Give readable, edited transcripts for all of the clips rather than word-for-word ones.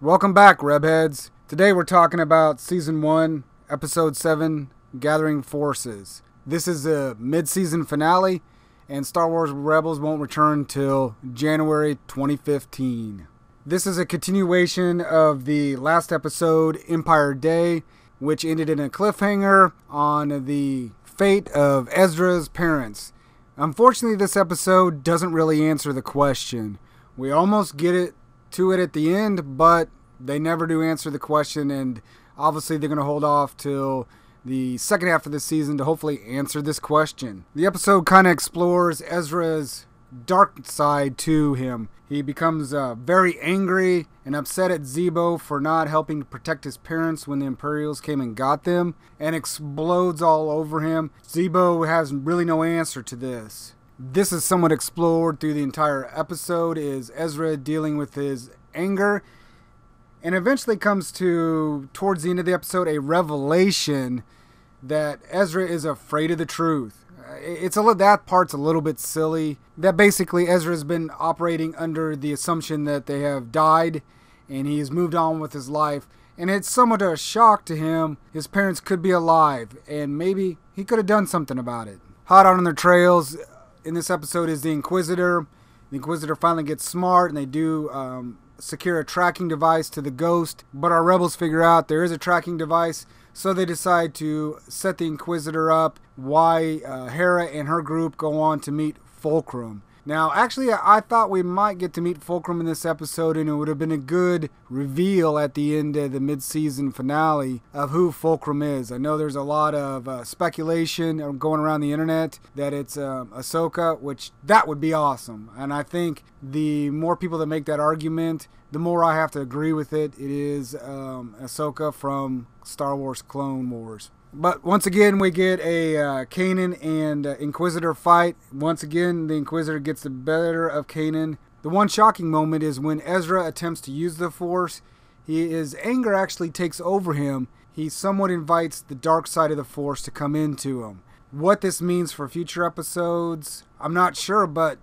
Welcome back, Reb Heads. Today we're talking about Season 1, Episode 7, Gathering Forces. This is a mid-season finale, and Star Wars Rebels won't return till January 2015. This is a continuation of the last episode, Empire Day, which ended in a cliffhanger on the fate of Ezra's parents. Unfortunately, this episode doesn't really answer the question. We almost get to it at the end, but they never do answer the question, and obviously they're going to hold off till the second half of the season to hopefully answer this question. The episode kind of explores Ezra's dark side to him. He becomes very angry and upset at Zebo for not helping protect his parents when the Imperials came and got them, and explodes all over him. Zebo has really no answer to this. This is somewhat explored through the entire episode, is Ezra dealing with his anger, and eventually comes to, towards the end of the episode, a revelation that Ezra is afraid of the truth. That part's a little bit silly. That basically Ezra's been operating under the assumption that they have died and he has moved on with his life. And it's somewhat a shock to him. His parents could be alive and maybe he could have done something about it. Hot on their trails in this episode is the Inquisitor. The Inquisitor finally gets smart and they do secure a tracking device to the Ghost. But our rebels figure out there is a tracking device, so they decide to set the Inquisitor up while Hera and her group go on to meet Fulcrum. Now, actually, I thought we might get to meet Fulcrum in this episode, and it would have been a good reveal at the end of the mid-season finale of who Fulcrum is. I know there's a lot of speculation going around the internet that it's Ahsoka, which that would be awesome. And I think the more people that make that argument, the more I have to agree with it. It is Ahsoka from Star Wars Clone Wars. But once again, we get a Kanan and Inquisitor fight. Once again, the Inquisitor gets the better of Kanan. The one shocking moment is when Ezra attempts to use the Force. His anger actually takes over him. He somewhat invites the dark side of the Force to come into him. What this means for future episodes, I'm not sure, but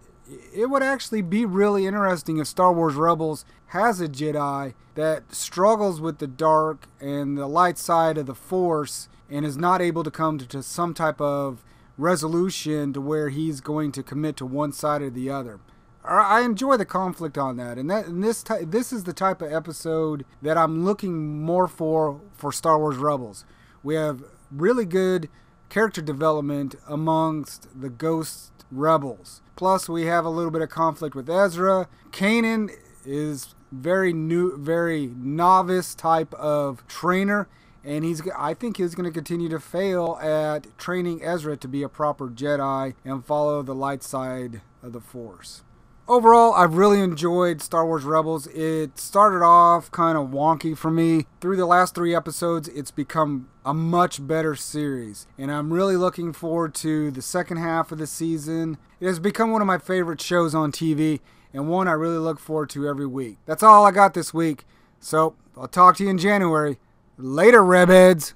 it would actually be really interesting if Star Wars Rebels has a Jedi that struggles with the dark and the light side of the Force and is not able to come to some type of resolution to where he's going to commit to one side or the other. I enjoy the conflict on that, and this is the type of episode that I'm looking more for Star Wars Rebels. We have really good character development amongst the Ghost Rebels. Plus, we have a little bit of conflict with Ezra. Kanan is very novice type of trainer, and I think he's going to continue to fail at training Ezra to be a proper Jedi and follow the light side of the Force. Overall, I've really enjoyed Star Wars Rebels. It started off kind of wonky for me. Through the last 3 episodes, it's become a much better series. And I'm really looking forward to the second half of the season. It has become one of my favorite shows on TV, and one I really look forward to every week. That's all I got this week. So, I'll talk to you in January. Later, Reb Heads.